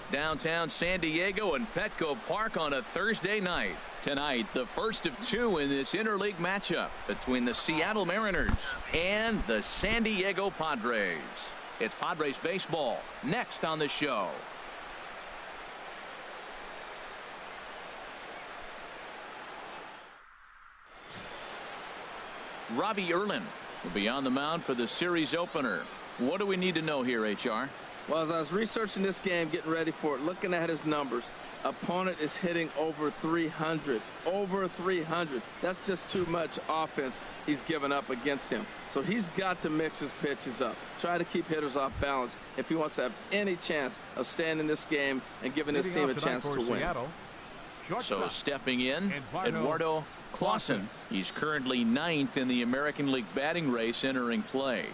Downtown San Diego and Petco Park on a Thursday night. Tonight, the first of two in this interleague matchup between the Seattle Mariners and the San Diego Padres. It's Padres baseball next on the show. Robbie Erlin will be on the mound for the series opener. What do we need to know here, HR? Well, as I was researching this game, getting ready for it, looking at his numbers, opponent is hitting over 300. Over 300. That's just too much offense he's given up against him. So he's got to mix his pitches up. Try to keep hitters off balance if he wants to have any chance of staying in this game and giving his team a chance to win. So stepping in, Eduardo Clausen. He's currently 9th in the American League batting race entering play.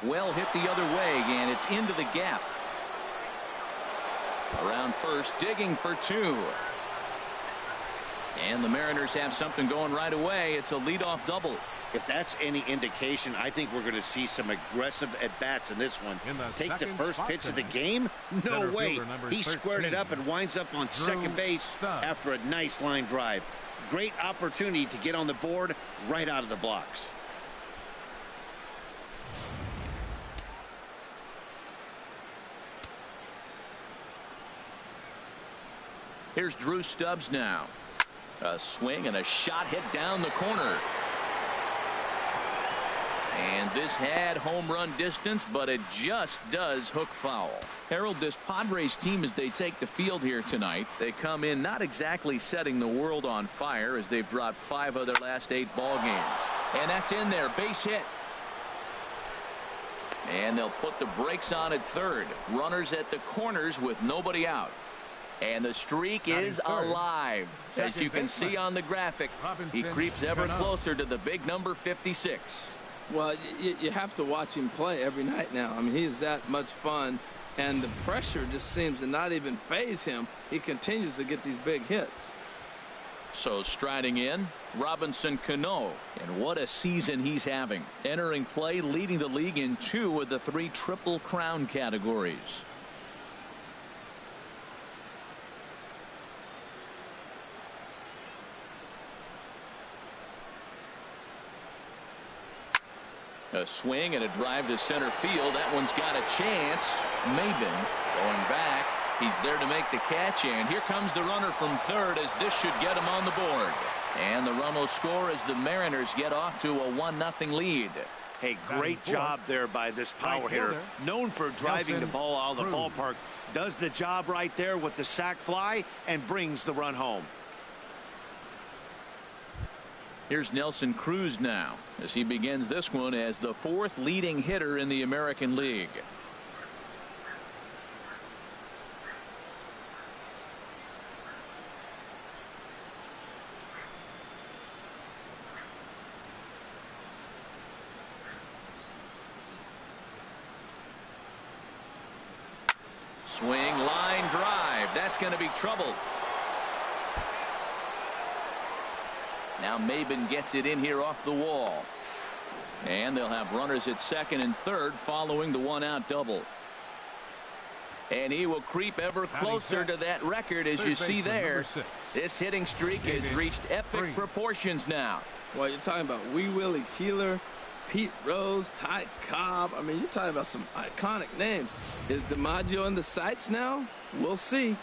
Well hit the other way, and it's into the gap. Around first, digging for two. And the Mariners have something going right away. It's a leadoff double. If that's any indication, I think we're going to see some aggressive at-bats in this one. Take the first pitch of the game? No way. He squared it up and winds up on second base after a nice line drive. Great opportunity to get on the board right out of the blocks. Here's Drew Stubbs now. A swing and a shot hit down the corner. And this had home run distance, but it just does hook foul. Harold, this Padres team, as they take the field here tonight, they come in not exactly setting the world on fire, as they've dropped 5 of their last 8 ball games. And that's in there, base hit. And they'll put the brakes on at third. Runners at the corners with nobody out. And the streak is alive. As you can see on the graphic, he creeps ever closer to the big number 56. Well, you have to watch him play every night now. I mean, he is that much fun, and the pressure just seems to not even faze him. He continues to get these big hits. So striding in, Robinson Cano, and what a season he's having. Entering play, leading the league in 2 of the 3 Triple Crown categories. A swing and a drive to center field. That one's got a chance. Maben going back. He's there to make the catch, and here comes the runner from third, as this should get him on the board. And the run will score as the Mariners get off to a 1-0 lead. Hey, great job there by this power hitter. Known for driving the ball out of the ballpark. Does the job right there with the sac fly and brings the run home. Here's Nelson Cruz now, as he begins this one as the 4th leading hitter in the American League. Swing, line drive. That's going to be trouble. Now Maben gets it in here off the wall. And they'll have runners at second and third following the 1-out double. And he will creep ever closer to that record, as you see there. This hitting streak has reached epic proportions now. Well, you're talking about Wee Willie Keeler, Pete Rose, Ty Cobb. I mean, you're talking about some iconic names. Is DiMaggio in the sights now? We'll see.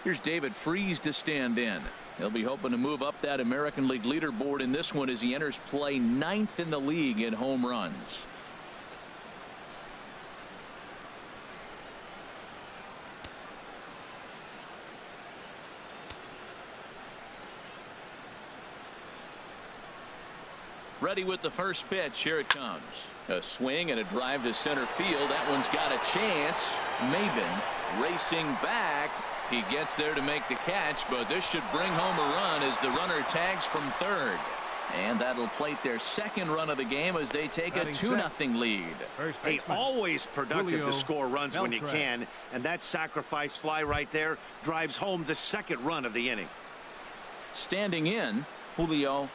Here's David Freese to stand in. He'll be hoping to move up that American League leaderboard in this one as he enters play 9th in the league in home runs. Ready with the first pitch. Here it comes. A swing and a drive to center field. That one's got a chance. Maben racing back. He gets there to make the catch, but this should bring home a run as the runner tags from third. And that'll plate their second run of the game as they take a 2-0 lead. Hey, always productive to score runs when you can, and that sacrifice fly right there drives home the second run of the inning. Standing in, Julio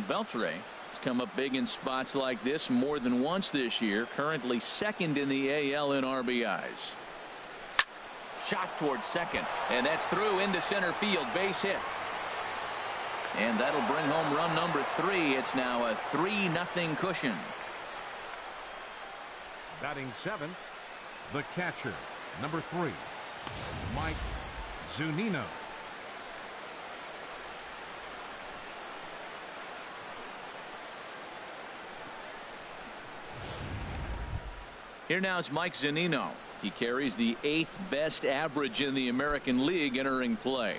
Beltre has come up big in spots like this more than once this year. Currently second in the AL in RBIs. Shot towards second, and that's through into center field. Base hit. And that'll bring home run number 3. It's now a 3-0 cushion. Batting 7th, the catcher, number 3, Mike Zunino. Here now is Mike Zunino. He carries the 8th best average in the American League entering play.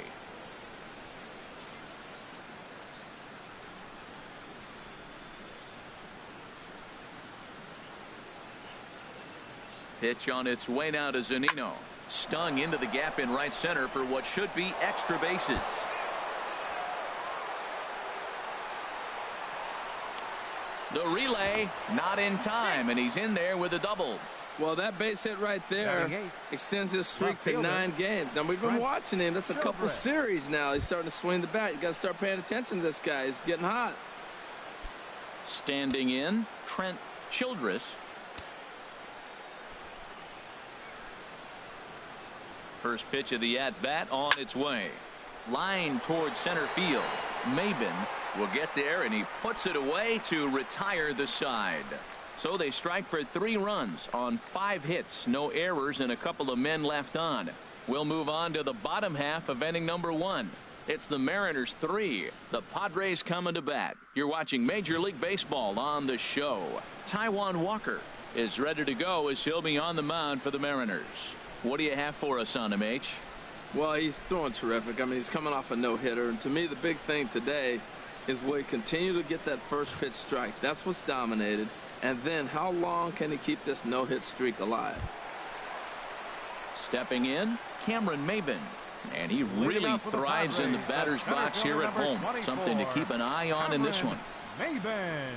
Pitch on its way now to Zunino. Stung into the gap in right center for what should be extra bases. The relay not in time, and he's in there with a double. Well, that base hit right there extends his streak to 9 games. Now, we've been watching him. That's a couple series now. He's starting to swing the bat. You got to start paying attention to this guy. He's getting hot. Standing in, Trent Childress. First pitch of the at-bat on its way. Line towards center field. Maben will get there, and he puts it away to retire the side. So they strike for 3 runs on 5 hits, no errors, and a couple of men left on. We'll move on to the bottom half of inning number 1. It's the Mariners 3, the Padres coming to bat. You're watching Major League Baseball on the show. Taijuan Walker is ready to go as he'll be on the mound for the Mariners. What do you have for us on him, H? Well, he's throwing terrific. I mean, he's coming off a no-hitter, and to me, the big thing today is will he continue to get that first pitch strike? That's what's dominated. And then how long can he keep this no-hit streak alive? Stepping in, Cameron Maben. And he really thrives in the batter's box here at home. Something to keep an eye on in this one. Maben.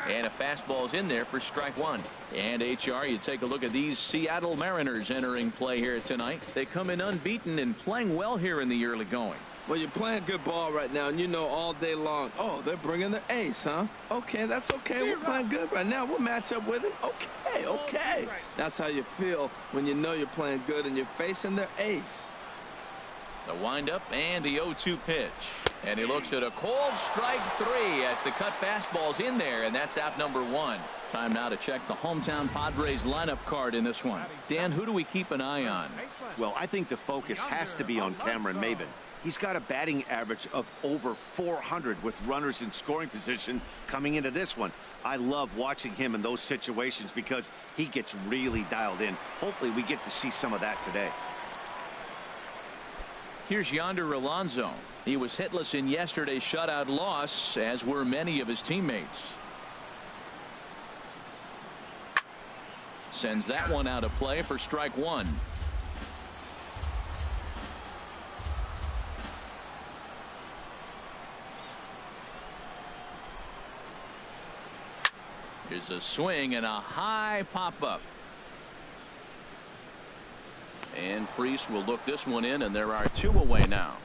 And a fastball's in there for strike 1. And HR, you take a look at these Seattle Mariners entering play here tonight. They come in unbeaten and playing well here in the early going. Well, you're playing good ball right now, and you know all day long, oh, they're bringing their ace, huh? Okay, that's okay. We're playing good right now. We'll match up with him. Okay, okay. That's how you feel when you know you're playing good and you're facing their ace. The windup and the 0-2 pitch. And he looks at a cold strike 3 as the cut fastball's in there, and that's out number 1. Time now to check the hometown Padres lineup card in this one. Dan, who do we keep an eye on? Well, I think the focus has to be on Cameron Maben. He's got a batting average of over 400 with runners in scoring position coming into this one. I love watching him in those situations because he gets really dialed in. Hopefully we get to see some of that today. Here's Yonder Alonso. He was hitless in yesterday's shutout loss, as were many of his teammates. Sends that one out of play for strike 1. Here's a swing and a high pop-up. And Freese will look this one in, and there are 2 away now.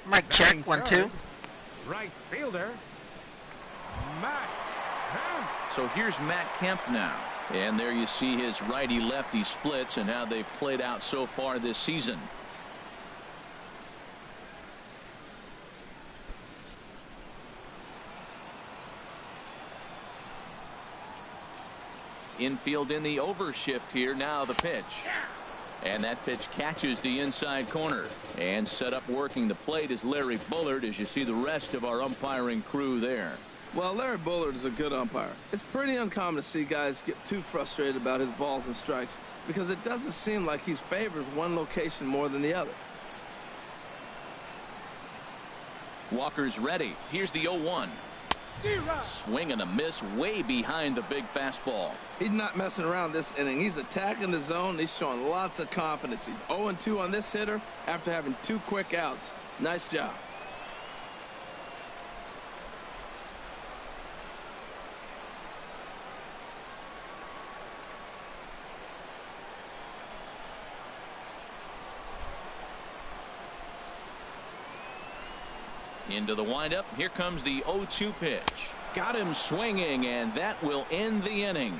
Mike check, 1-2. Right fielder, Matt Kemp. So here's Matt Kemp now. And there you see his righty-lefty splits and how they've played out so far this season. Infield in the overshift here. Now the pitch. And that pitch catches the inside corner. And set up working the plate is Larry Bullard, as you see the rest of our umpiring crew there. Well, Larry Bullard is a good umpire. It's pretty uncommon to see guys get too frustrated about his balls and strikes because it doesn't seem like he favors one location more than the other. Walker's ready. Here's the 0-1. Swing and a miss way behind the big fastball. He's not messing around this inning. He's attacking the zone. He's showing lots of confidence. He's 0-2 on this hitter after having 2 quick outs. Nice job. Into the windup. Here comes the 0-2 pitch. Got him swinging, and that will end the inning.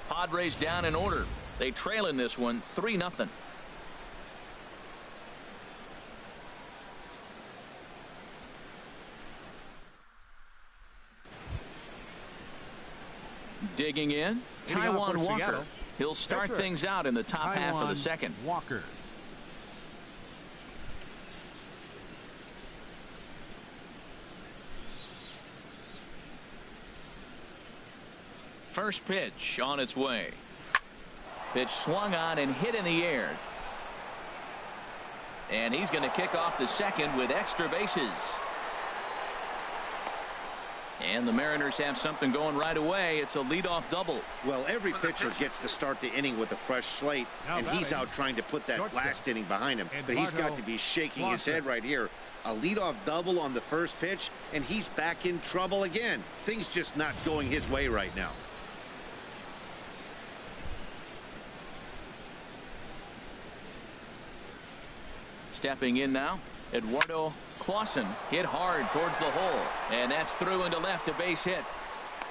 Padres down in order. They trail in this one 3-0. Digging in, Taijuan Walker. He'll start things out in the top half of the second. Walker. First pitch on its way. Pitch swung on and hit in the air. And he's going to kick off the second with extra bases. And the Mariners have something going right away. It's a leadoff double. Well, every pitcher gets to start the inning with a fresh slate, and he's out trying to put that last inning behind him. But he's got to be shaking his head right here. A leadoff double on the first pitch, and he's back in trouble again. Things just not going his way right now. Stepping in now, Eduardo Clausen hit hard towards the hole, and that's through into left, a base hit.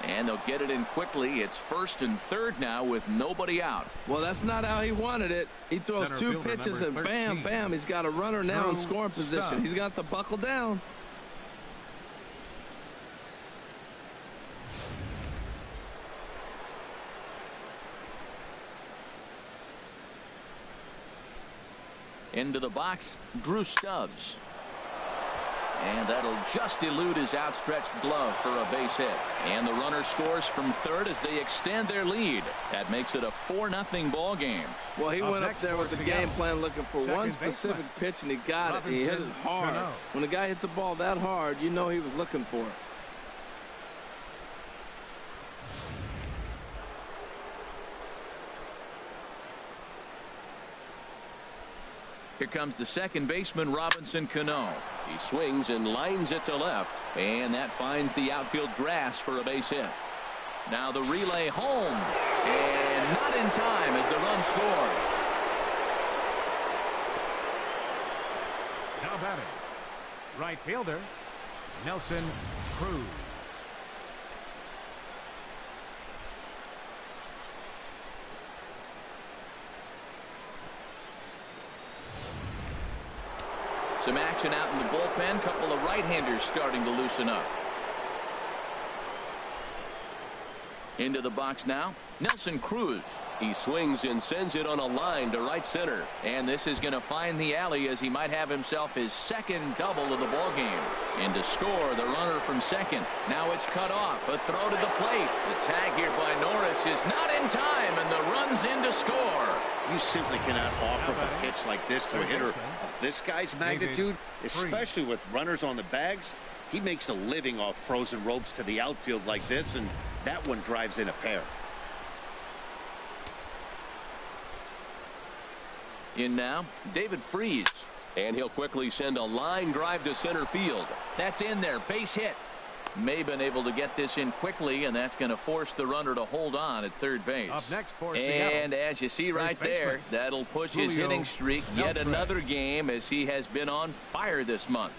And they'll get it in quickly. It's first and third now with nobody out. Well, that's not how he wanted it. He throws 2 pitches and bam, bam, he's got a runner now in scoring position. He's got to buckle down. Into the box, Drew Stubbs. And that'll just elude his outstretched glove for a base hit. And the runner scores from third as they extend their lead. That makes it a 4-0 ball game. Well, he went up there with the game plan looking for one specific pitch, and he got it. He hit it hard. When a guy hits the ball that hard, you know he was looking for it. Here comes the second baseman, Robinson Cano. He swings and lines it to left, and that finds the outfield grass for a base hit. Now the relay home, and not in time as the run scores. Now batting, right fielder, Nelson Cruz. Some action out in the bullpen. Couple of right-handers starting to loosen up. Into the box now, Nelson Cruz. He swings and sends it on a line to right center. And this is going to find the alley as he might have himself his second double of the ball game. And to score, the runner from second. Now it's cut off. A throw to the plate. The tag here by Norris is not in time, and the run's in to score. You simply cannot offer a pitch like this to a hitter of this guy's magnitude, especially with runners on the bags. He makes a living off frozen ropes to the outfield like this, and that one drives in a pair. In now, David Freese. And he'll quickly send a line drive to center field. That's in there. Base hit. May been able to get this in quickly, and that's going to force the runner to hold on at third base. Up next for and as you see right there, that'll push his hitting streak yet another game as he has been on fire this month.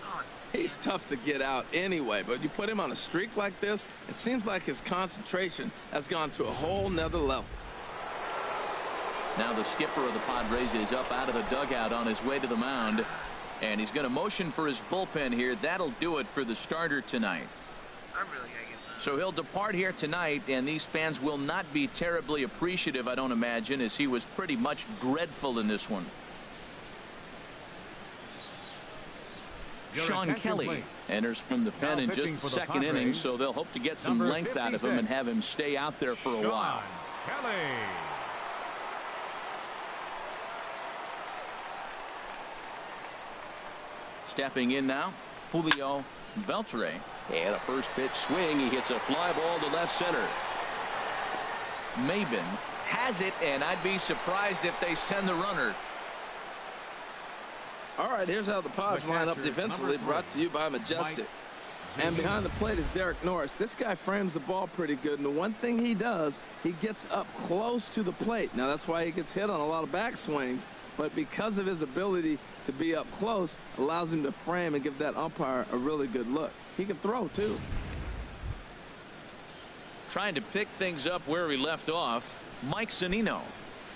He's tough to get out anyway, but you put him on a streak like this, it seems like his concentration has gone to a whole nother level. Now the skipper of the Padres is up out of the dugout on his way to the mound, and he's going to motion for his bullpen here. That'll do it for the starter tonight. I'm really gonna get that. So he'll depart here tonight, and these fans will not be terribly appreciative, I don't imagine, as he was pretty much dreadful in this one. Sean Kelly enters from the pen in just the second inning, so they'll hope to get some length out of him and have him stay out there for a while. Kelly. Stepping in now, Julio Beltre. And a first pitch swing. He hits a fly ball to left center. Maben has it, and I'd be surprised if they send the runner. All right, here's how the Pods line up defensively, brought to you by Majestic. And behind the plate is Derek Norris. This guy frames the ball pretty good, and the one thing he does, he gets up close to the plate. Now, that's why he gets hit on a lot of backswings, but because of his ability to be up close, allows him to frame and give that umpire a really good look. He can throw, too. Trying to pick things up where he left off, Mike Zunino.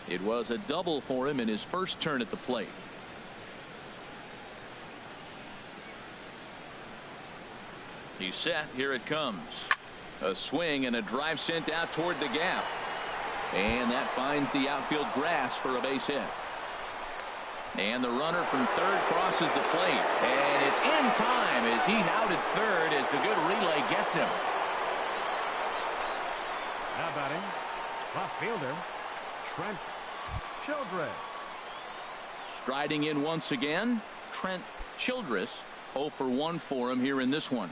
It was a double for him in his first turn at the plate. He's set. Here it comes. A swing and a drive sent out toward the gap. And that finds the outfield grass for a base hit. And the runner from third crosses the plate. And it's in time as he's out at third as the good relay gets him. Now batting, left fielder, Trent Childress. Striding in once again, Trent Childress. 0 for 1 for him here in this one.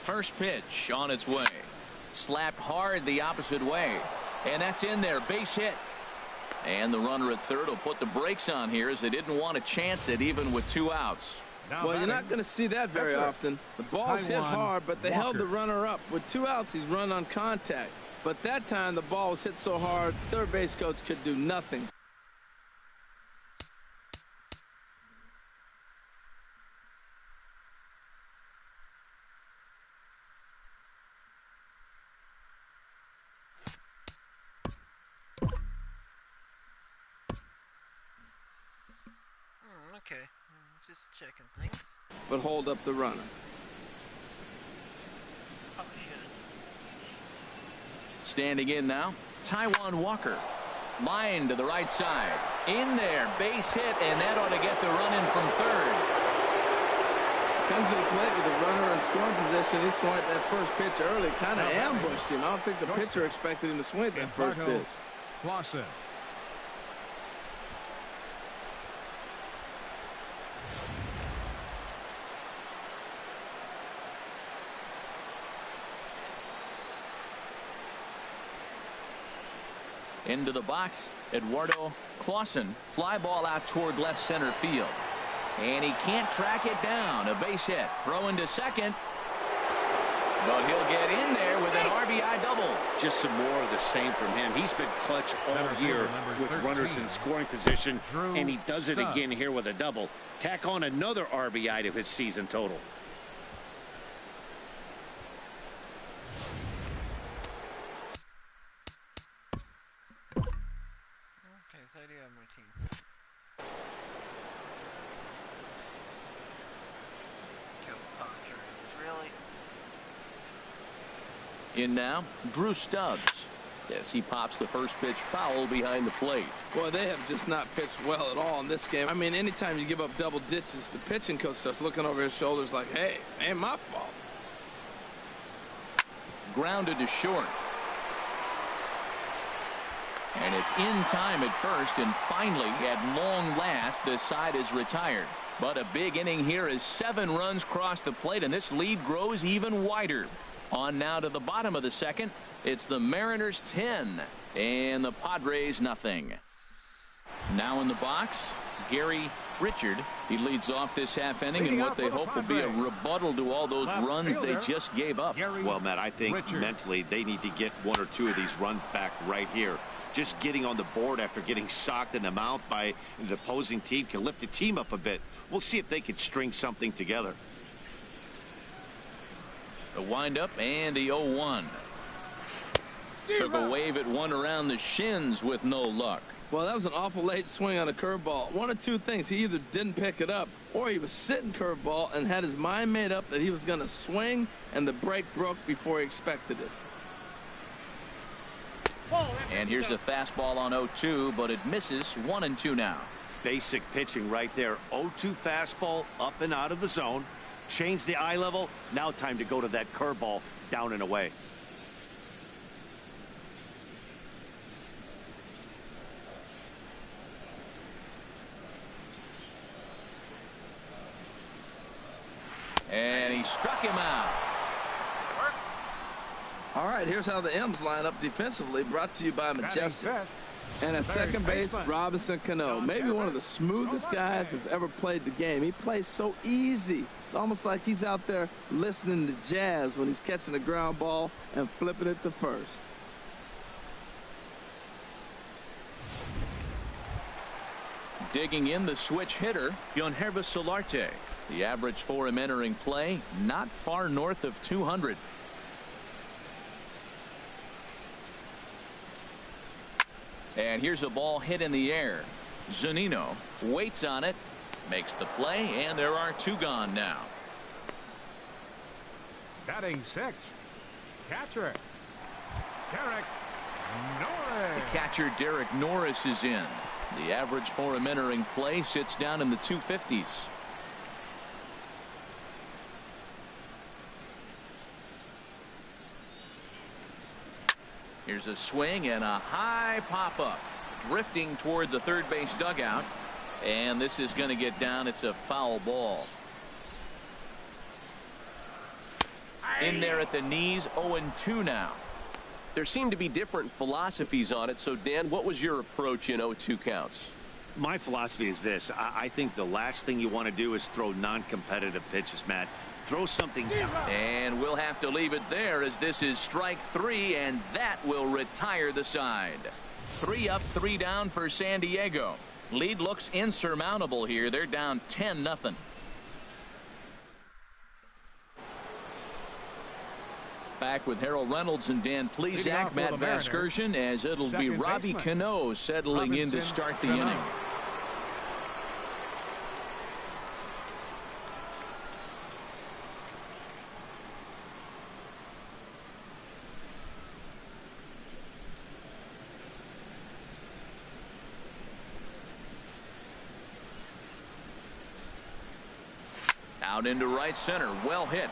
First pitch on its way. Slapped hard the opposite way. And that's in there. Base hit. And the runner at third will put the brakes on here as they didn't want to chance it even with 2 outs. Well, you're not going to see that very often. The ball's hit hard, but they held the runner up. With 2 outs, he's run on contact. But that time, the ball was hit so hard, third base coach could do nothing. Okay, just checking things. But hold up the runner. Oh, shit. Standing in now, Taijuan Walker. Line to the right side. In there, base hit, and that ought to get the run in from third. Comes to the plate with the runner in scoring position. He swiped that first pitch early, kind of ambushed him. I don't think the pitcher expected him to swing that first pitch. Clausen. Into the box, Eduardo Clausen. Fly ball out toward left center field. And he can't track it down. A base hit. Throw into second. But he'll get in there with an RBI double. Just some more of the same from him. He's been clutch all year with runners in scoring position, and he does it again here with a double. Tack on another RBI to his season total. Okay, 30 on my team. Go Padres, really? In now, Drew Stubbs. Yes, he pops the first pitch foul behind the plate. Boy, they have just not pitched well at all in this game. I mean, anytime you give up double ditches, the pitching coach starts looking over his shoulders like, hey, ain't my fault. Grounded to short. And it's in time at first, and finally, at long last, the side is retired. But a big inning here as 7 runs cross the plate, and this lead grows even wider. On now to the bottom of the second. It's the Mariners 10 and the Padres nothing. Now in the box, Gary Richard. He leads off this half inning in what they hope will be a rebuttal to all those runs they just gave up. Well, Matt, I think mentally they need to get 1 or 2 of these runs back right here. Just getting on the board after getting socked in the mouth by the opposing team can lift the team up a bit. We'll see if they can string something together. The windup and the 0-1. Took a wave at one around the shins with no luck. Well, that was an awful late swing on a curveball. One of 2 things. He either didn't pick it up or he was sitting curveball and had his mind made up that he was going to swing, and the break broke before he expected it. And here's a fastball on 0-2, but it misses. 1-2 now. Basic pitching right there. 0-2 fastball up and out of the zone. Change the eye level. Now time to go to that curveball down and away. And he struck him out. All right, here's how the M's line up defensively, brought to you by Majestic. And at second base, Robinson Cano, maybe one of the smoothest guys that's ever played the game. He plays so easy. It's almost like he's out there listening to jazz when he's catching the ground ball and flipping it to first. Digging in the switch hitter, Yonhervis Solarte. The average for him entering play, not far north of 200. And here's a ball hit in the air. Zunino waits on it, makes the play, and there are 2 gone now. Batting 6, catcher Derek Norris. The catcher Derek Norris is in. The average for him entering play sits down in the 250s. Here's a swing and a high pop-up, drifting toward the third base dugout, and this is going to get down. It's a foul ball. In there at the knees, 0-2 now. There seem to be different philosophies on it. So, Dan, what was your approach in 0-2 counts? My philosophy is this. I think the last thing you want to do is throw non-competitive pitches, Matt. Throw something down. And we'll have to leave it there, as this is strike 3, and that will retire the side. 3 up, 3 down for San Diego. Lead looks insurmountable here. They're down 10-0. Back with Harold Reynolds and Dan Plesac, Matt Vasgersian, as it'll be Robbie Cano settling in to start the inning. Out into right center. Well hit.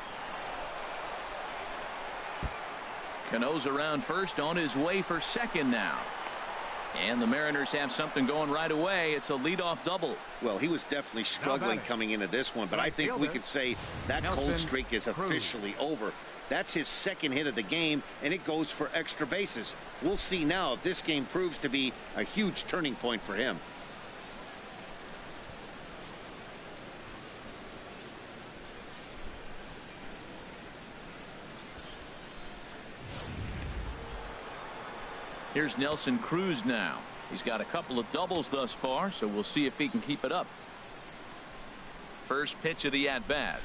Cano's around first, on his way for second now. And the Mariners have something going right away. It's a leadoff double. Well, he was definitely struggling coming into this one, but I think we could say that cold streak is officially over. That's his second hit of the game, and it goes for extra bases. We'll see now if this game proves to be a huge turning point for him. Here's Nelson Cruz now. He's got a couple of doubles thus far, so we'll see if he can keep it up. First pitch of the at-bat.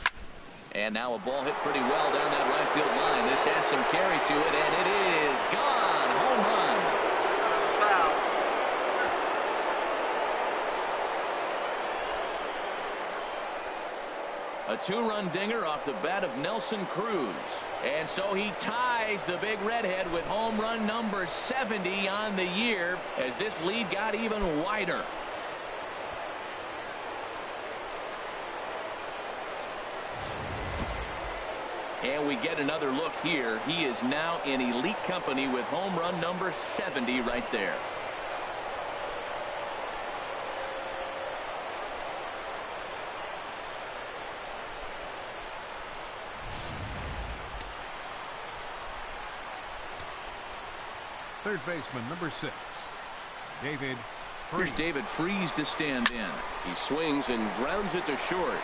And now a ball hit pretty well down that right field line. This has some carry to it, and it is gone. Home run. A 2-run dinger off the bat of Nelson Cruz. And so he ties the big redhead with home run number 70 on the year, as this lead got even wider. And we get another look here. He is now in elite company with home run number 70 right there. Third baseman, number 6, David Freese. Here's David Freese to stand in. He swings and grounds it to short.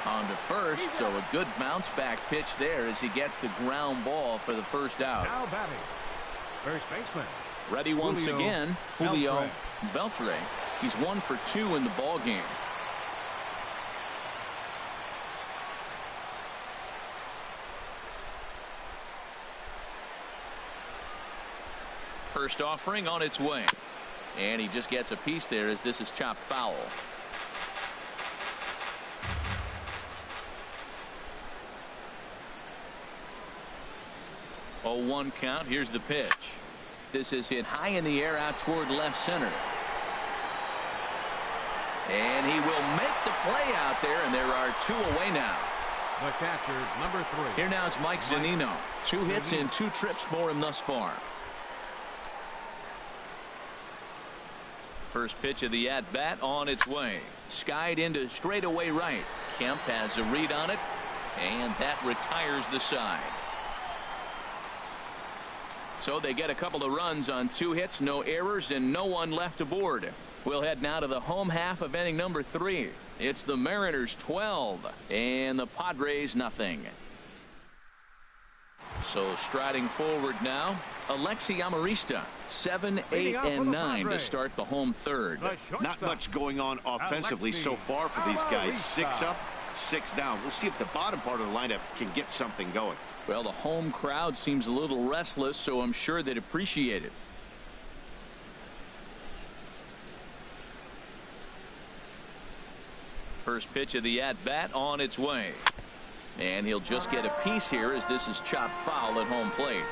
On to first, so a good bounce back pitch there as he gets the ground ball for the first out. Now batting, first baseman. Ready once again, Julio Beltre. He's 1 for 2 in the ball game. First offering on its way, and he just gets a piece there as this is chopped foul. 0-1 count. Here's the pitch. This is hit high in the air out toward left center. And he will make the play out there, and there are 2 away now. The catcher, number 3. Here now is Mike Zunino. 2 hits and 2 trips for him thus far. First pitch of the at-bat on its way. Skied into straightaway right. Kemp has a read on it, and that retires the side. So they get a couple of runs on 2 hits, no errors, and no one left aboard. We'll head now to the home half of inning number 3. It's the Mariners 12 and the Padres nothing. So striding forward now, Alexi Amarista, 7, 8, and 9 to start the home third. Not much going on offensively so far for these guys. 6 up, 6 down. We'll see if the bottom part of the lineup can get something going. Well, the home crowd seems a little restless, so I'm sure they'd appreciate it. First pitch of the at-bat on its way. And he'll just get a piece here as this is chopped foul at home plate.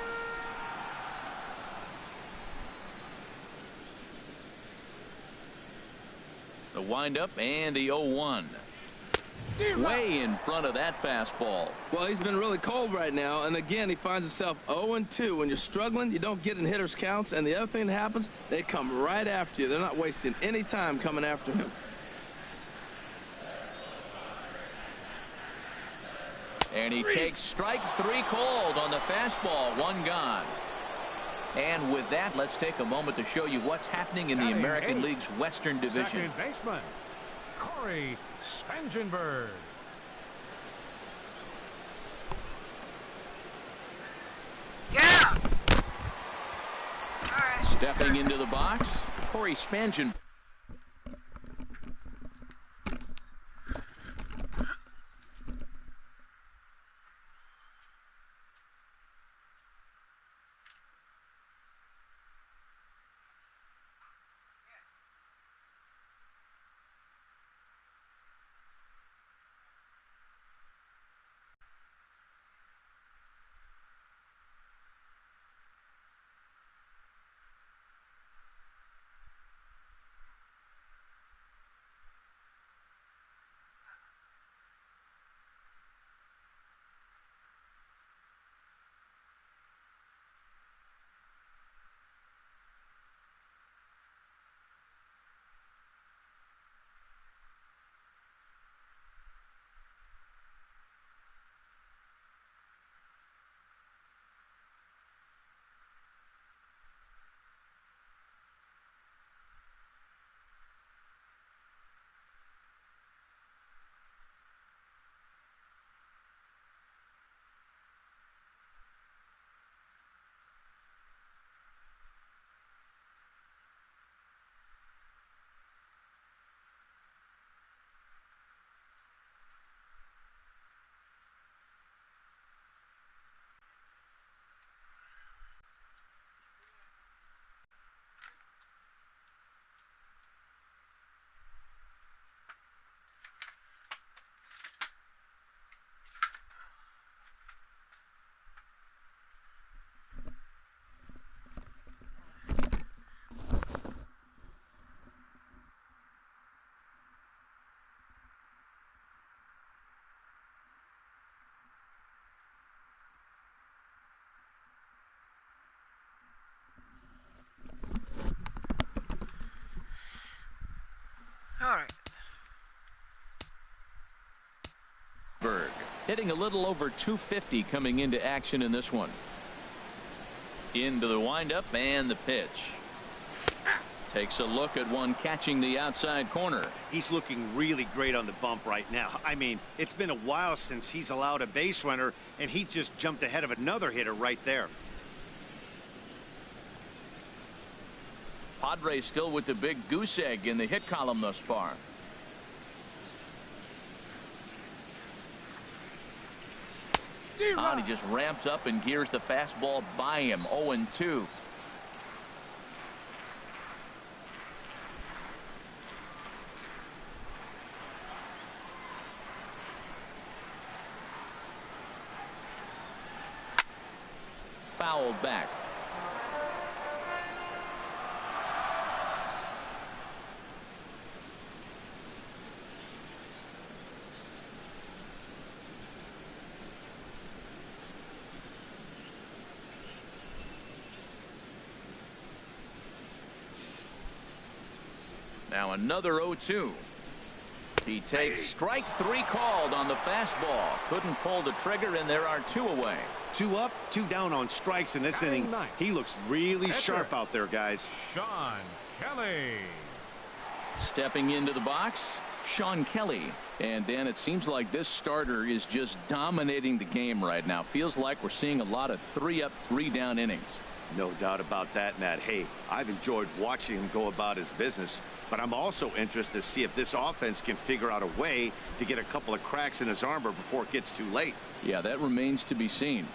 The windup and the 0-1. Way in front of that fastball. Well, he's been really cold right now, and again, he finds himself 0-2. When you're struggling, you don't get in hitters' counts, and the other thing that happens, they come right after you. They're not wasting any time coming after him. And he takes strike 3 called on the fastball. 1 gone. And with that, let's take a moment to show you what's happening in the American League's Western Division. Second baseman, Corey Spangenberg. Yeah! All right. Stepping into the box, Corey Spangenberg. All right. Hitting a little over 250 coming into action in this one. Into the windup and the pitch. Takes a look at one catching the outside corner. He's looking really great on the bump right now. I mean, it's been a while since he's allowed a base runner, and he just jumped ahead of another hitter right there. Padres still with the big goose egg in the hit column thus far. And he just ramps up and gears the fastball by him. 0-2. Fouled back. Now another 0-2. He takes strike 3 called on the fastball. Couldn't pull the trigger, and there are 2 away. 2 up, 2 down on strikes in this inning. He looks really sharp out there, guys. Sean Kelly. Stepping into the box, Sean Kelly. And Dan, it seems like this starter is just dominating the game right now. Feels like we're seeing a lot of 3 up, 3 down innings. No doubt about that, Matt. Hey, I've enjoyed watching him go about his business, but I'm also interested to see if this offense can figure out a way to get a couple of cracks in his armor before it gets too late. Yeah, that remains to be seen.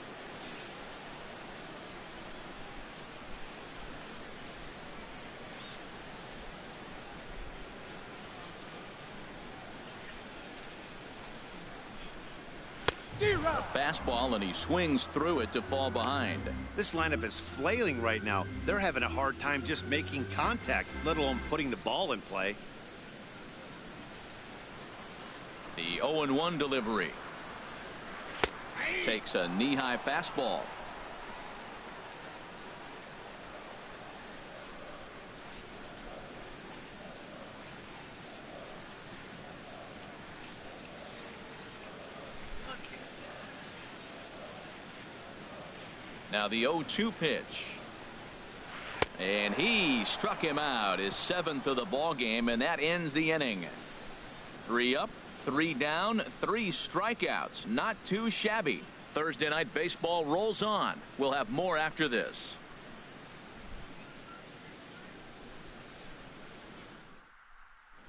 Fastball, and he swings through it to fall behind. This lineup is flailing right now. They're having a hard time just making contact, let alone putting the ball in play. The 0-1 delivery. Takes a knee-high fastball. Now the 0-2 pitch. And he struck him out, his 7th of the ball game, and that ends the inning. 3 up, 3 down, 3 strikeouts. Not too shabby. Thursday Night Baseball rolls on. We'll have more after this.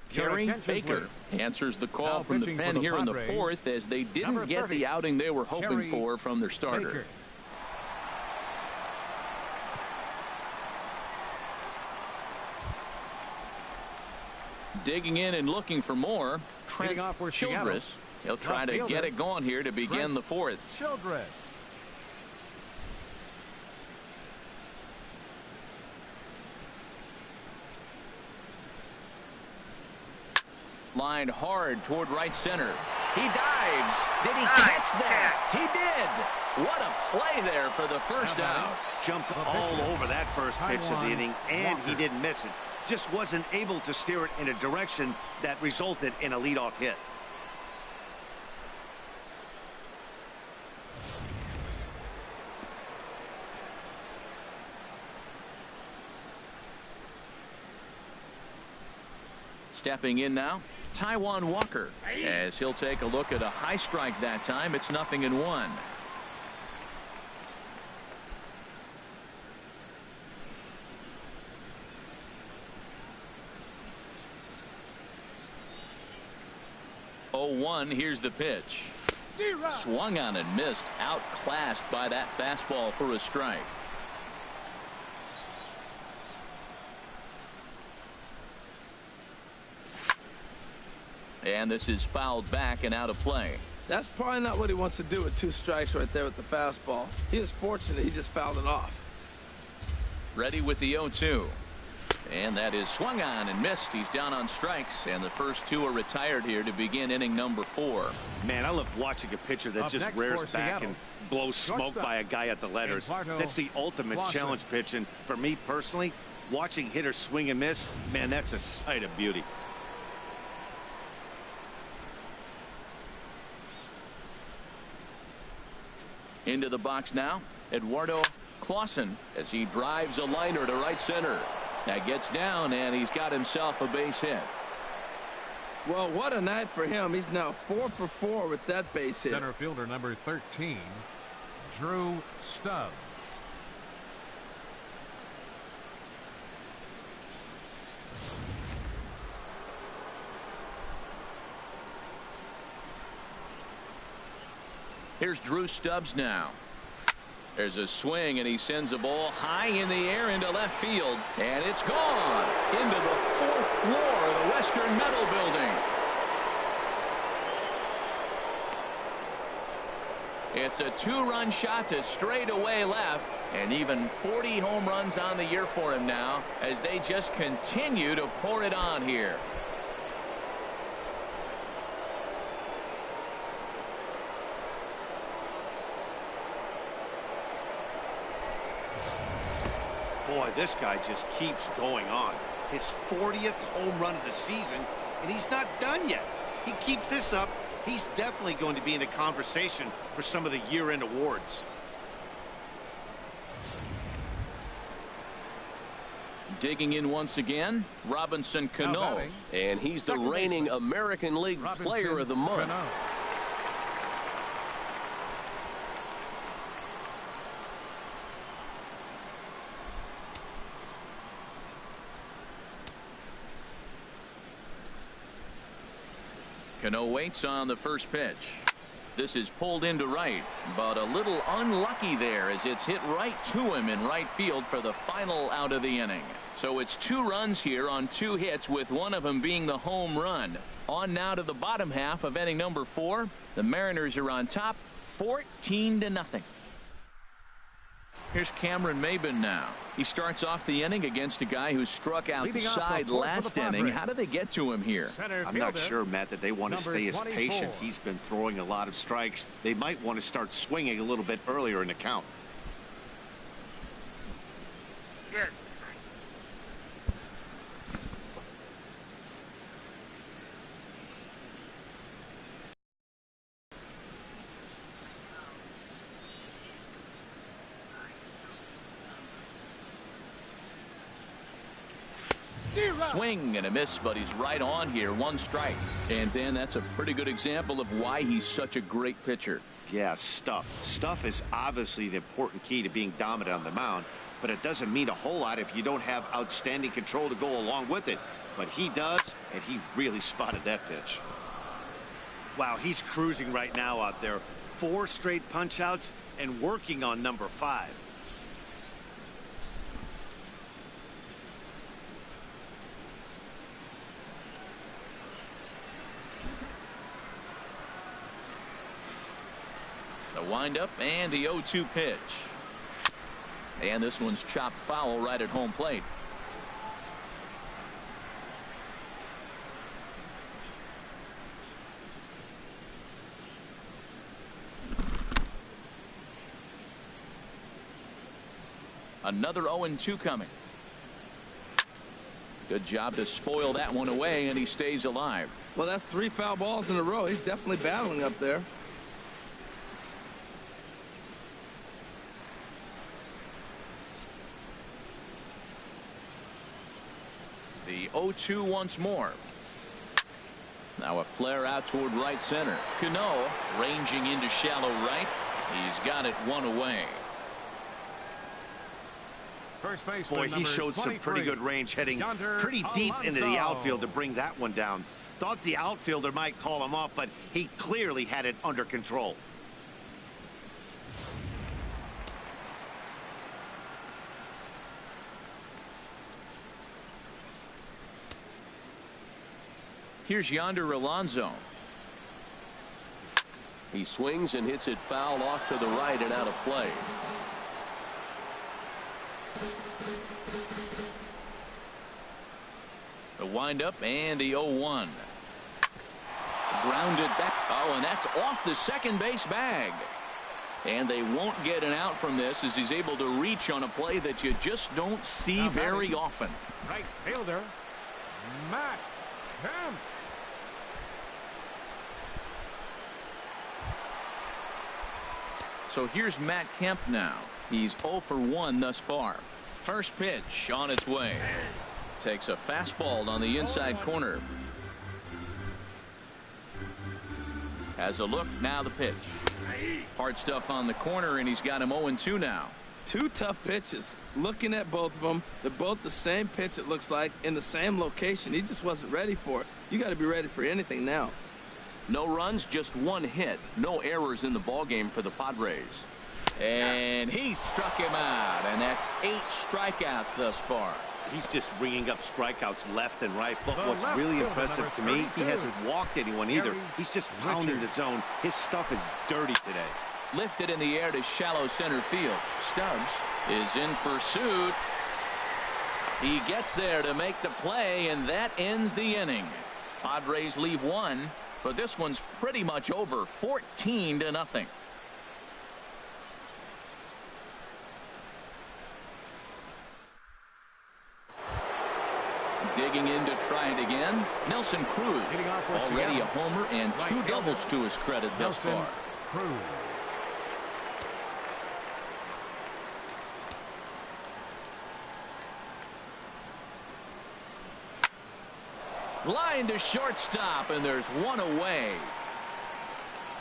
Kerry Baker answers the call from the pen here in the 4th, as they didn't get the outing they were hoping for from their starter. Digging in and looking for more, Trent Childress. He'll try to get it going here to begin the 4th. Childress. Lined hard toward right center. He dives. Did he catch that? He did. What a play there for the first out. Jumped all over that first pitch of the inning, and he didn't miss it. Just wasn't able to steer it in a direction that resulted in a leadoff hit. Stepping in now, Taijuan Walker, as he'll take a look at a high strike that time. It's 0-1. Here's the pitch. Swung on and missed. Outclassed by that fastball for a strike. And this is fouled back and out of play. That's probably not what he wants to do with 2 strikes right there with the fastball. He is fortunate he just fouled it off. Ready with the 0-2. And that is swung on and missed. He's down on strikes, and the first 2 are retired here to begin inning number 4. Man, I love watching a pitcher that just rears back and blows smoke by a guy at the letters. That's the ultimate challenge pitch, and for me personally, watching hitters swing and miss, man, that's a sight of beauty. Into the box now, Eduardo Clausen, as he drives a liner to right center. That gets down, and he's got himself a base hit. Well, what a night for him. He's now 4 for 4 with that base hit. Center fielder number 13, Drew Stubbs. Here's Drew Stubbs now. There's a swing, and he sends a ball high in the air into left field, and it's gone into the 4th floor of the Western Metal Building. It's a 2-run shot to straightaway left, and even 40 home runs on the year for him now, as they just continue to pour it on here. Boy, this guy just keeps going on. His 40th home run of the season, and he's not done yet. He keeps this up, he's definitely going to be in the conversation for some of the year-end awards. Digging in once again, Robinson Cano. And he's the reigning American League Player of the Month. Cano waits on the first pitch. This is pulled into right, but a little unlucky there as it's hit right to him in right field for the final out of the inning. So it's 2 runs here on 2 hits, with one of them being the home run. On now to the bottom half of inning number 4. The Mariners are on top 14-0. Here's Cameron Maben now. He starts off the inning against a guy who struck out the side last inning. How do they get to him here? I'm not sure, Matt, that they want to stay as patient. He's been throwing a lot of strikes. They might want to start swinging a little bit earlier in the count. Yes. Swing and a miss, but he's right on here. 1 strike. And Dan, that's a pretty good example of why he's such a great pitcher. Yeah, stuff. Stuff is obviously the important key to being dominant on the mound, but it doesn't mean a whole lot if you don't have outstanding control to go along with it. But he does, and he really spotted that pitch. Wow, he's cruising right now out there. 4 straight punch outs and working on number 5. The windup and the 0-2 pitch. And this one's chopped foul right at home plate. Another 0-2 coming. Good job to spoil that one away, and he stays alive. Well, that's 3 foul balls in a row. He's definitely battling up there. The 0-2 once more. Now a flare out toward right center. Cano ranging into shallow right. He's got it 1 away. First base. Boy, he showed some pretty good range, heading pretty deep into the outfield to bring that one down. Thought the outfielder might call him off, but he clearly had it under control. Here's Yonder Alonso. He swings and hits it foul off to the right and out of play. The windup and the 0-1. Grounded back. Oh, and that's off the second base bag. And they won't get an out from this as he's able to reach on a play that you just don't see very often. Right fielder, Matt Kemp. So here's Matt Kemp now. He's 0 for 1 thus far. First pitch on its way. Takes a fastball on the inside corner. Has a look, now the pitch. Hard stuff on the corner, and he's got him 0-2 now. 2 tough pitches. Looking at both of them, they're both the same pitch, it looks like, in the same location. He just wasn't ready for it. You got to be ready for anything now. No runs, just 1 hit. No errors in the ballgame for the Padres. And he struck him out, and that's 8 strikeouts thus far. He's just ringing up strikeouts left and right. But what's really impressive to me, he hasn't walked anyone either. He's just pounding the zone. His stuff is dirty today. Lifted in the air to shallow center field. Stubbs is in pursuit. He gets there to make the play, and that ends the inning. Padres leave 1, but this one's pretty much over. 14-0. digging in to try it again. Nelson Cruz, already a homer and 2 doubles to his credit thus far. Cruz. Line to shortstop, and there's one away.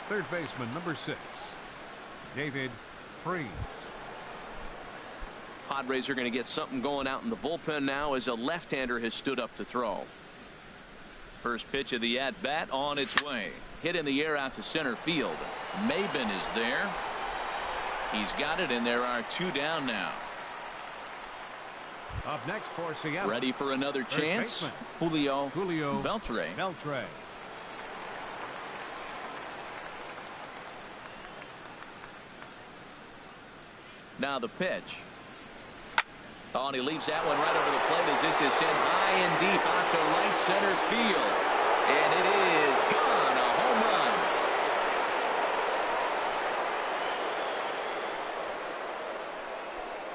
Third baseman, number 6, David Freese. Padres are going to get something going out in the bullpen now as a left-hander has stood up to throw. First pitch of the at-bat on its way. Hit in the air out to center field. Maben is there. He's got it, and there are 2 down now. Up next for Seattle. Ready for another chance. Julio Beltre. Now the pitch. Oh, and he leaves that one right over the plate as this is sent high and deep out to right center field. And it is gone. A home run.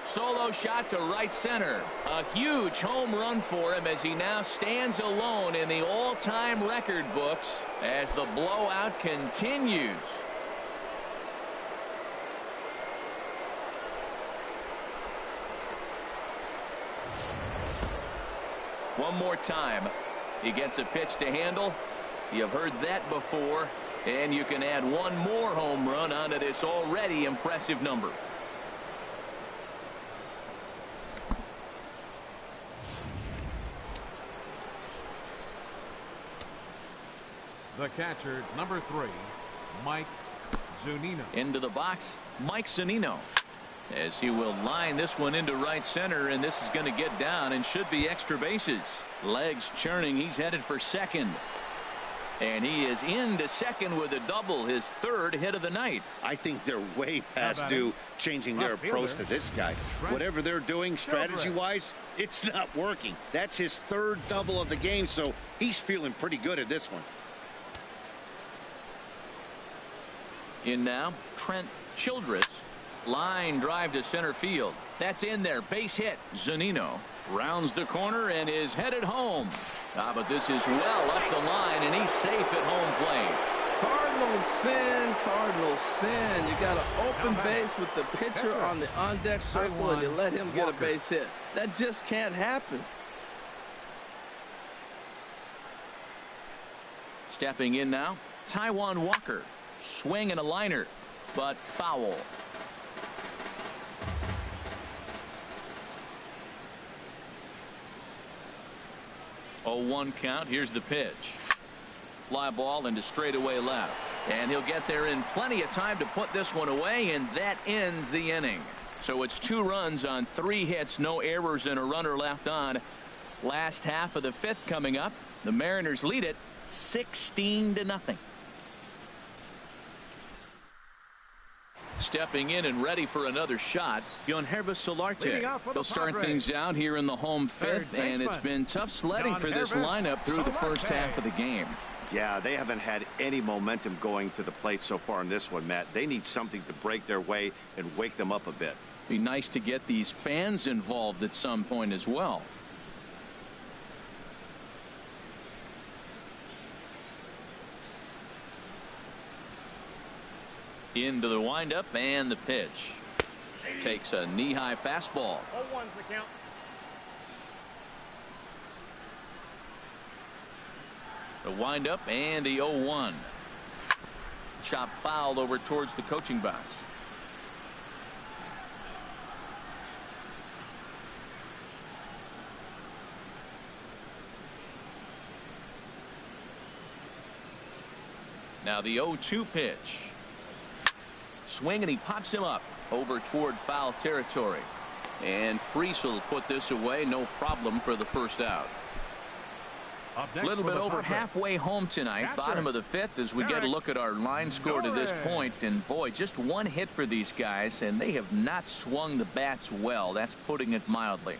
Solo shot to right center. A huge home run for him as he now stands alone in the all-time record books as the blowout continues. One more time. He gets a pitch to handle. You've heard that before. And you can add one more home run onto this already impressive number. The catcher, number 3, Mike Zunino. Into the box, Mike Zunino. As he will line this one into right center, and this is going to get down and should be extra bases. Legs churning, he's headed for second. And he is into second with a double, his 3rd hit of the night. I think they're way past due changing their approach to this guy. Whatever they're doing strategy-wise, it's not working. That's his 3rd double of the game, so he's feeling pretty good at this one. In now, Trent Childress. Line drive to center field. That's in there. Base hit. Zunino rounds the corner and is headed home. But this is well up the line, and he's safe at home plate. Cardinals sin. Cardinals sin. You got an open base with the pitcher on the on-deck circle, and you let him get a base hit. That just can't happen. Stepping in now, Taijuan Walker. Swing and a liner, but foul. 0-1 count. Here's the pitch. Fly ball into straightaway left. And he'll get there in plenty of time to put this one away, and that ends the inning. So it's 2 runs on 3 hits, no errors, and a runner left on. Last half of the 5th coming up. The Mariners lead it 16-0. Stepping in and ready for another shot, Yonhervis Solarte. They'll start things out here in the home 5th, and it's been tough sledding for this lineup through the first half of the game. Yeah, they haven't had any momentum going to the plate so far in this one, Matt. They need something to break their way and wake them up a bit. Be nice to get these fans involved at some point as well. Into the windup and the pitch. Takes a knee-high fastball. 0-1's the count. The windup and the 0-1. Chop foul over towards the coaching box. Now the 0-2 pitch. Swing, and he pops him up over toward foul territory. And Freese will put this away, no problem, for the first out. A little bit over halfway home tonight, bottom of the 5th, as we get a look at our line score to this point. And boy, just 1 hit for these guys, and they have not swung the bats well. That's putting it mildly.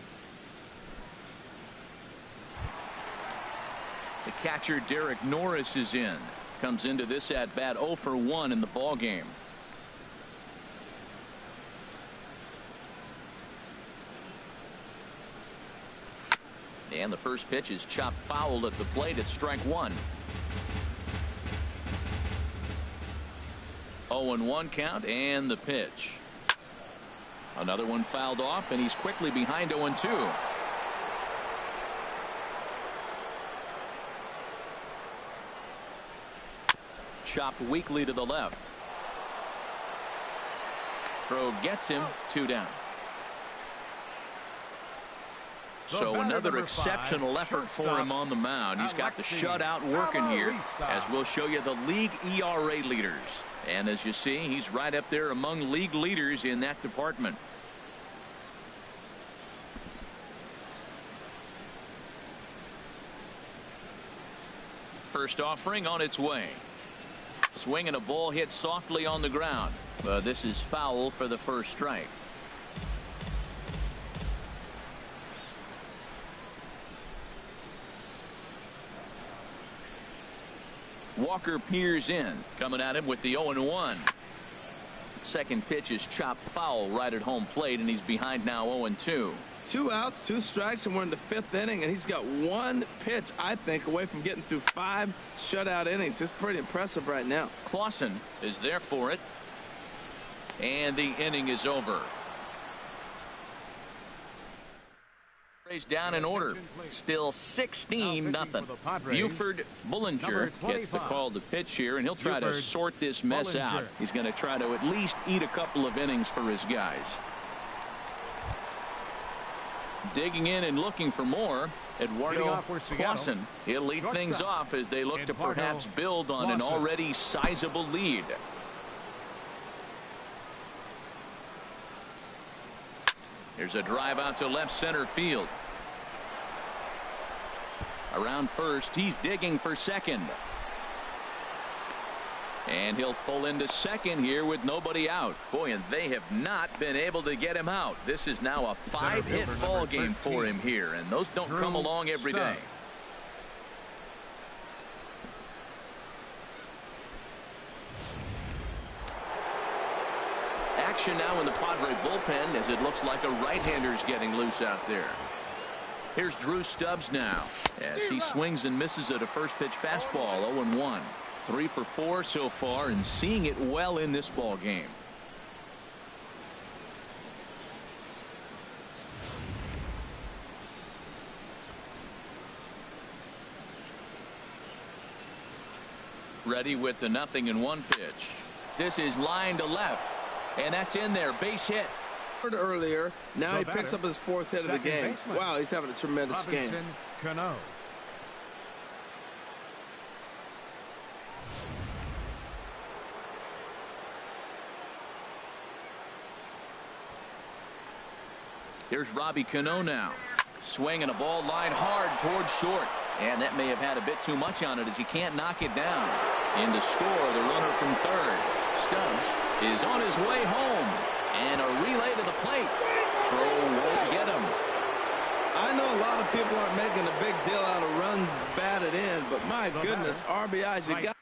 The catcher Derek Norris is in. Comes into this at bat 0 for 1 in the ball game. And the first pitch is chopped foul at the plate at strike one. 0-1 count, and the pitch. Another one fouled off, and he's quickly behind 0-2. Chopped weakly to the left. Throw gets him, 2 down. So another exceptional effort for him on the mound. He's got the shutout working here, as we'll show you the league ERA leaders. And as you see, he's right up there among league leaders in that department. First offering on its way. Swing and a ball hit softly on the ground. But this is foul for the first strike. Walker peers in, coming at him with the 0-1. Second pitch is chopped foul right at home plate, and he's behind now 0-2. 2 outs, 2 strikes, and we're in the 5th inning, and he's got 1 pitch, I think, away from getting through 5 shutout innings. It's pretty impressive right now. Clausen is there for it, and the inning is over. Down in order. Still 16-0. Buford Bullinger gets the call to pitch here, and he'll try to sort this mess out. He's going to try to at least eat a couple of innings for his guys. Digging in and looking for more, Eduardo Clausen. He'll lead things off as they look to perhaps build on an already sizable lead. Here's a drive out to left center field. Around first, he's digging for second. And he'll pull into second here with nobody out. Boy, and they have not been able to get him out. This is now a 5-hit ball game for him here, and those don't come along every day. Action now in the Padre bullpen as it looks like a right-hander's getting loose out there. Here's Drew Stubbs now as he swings and misses at a first pitch fastball. 0-1. 3 for 4 so far, and seeing it well in this ball game. Ready with the 0-1 pitch. This is line to left. And that's in there. Base hit. Earlier, now he picks up his 4th hit of the game. Wow, he's having a tremendous game. Here's Robbie Cano now. Swinging a ball line hard towards short. And that may have had a bit too much on it as he can't knock it down. In to score, the runner from third. Stubbs is on his way home. And a relay to the plate. Throw won't get him. I know a lot of people aren't making a big deal out of runs batted in, but my goodness, RBIs, you got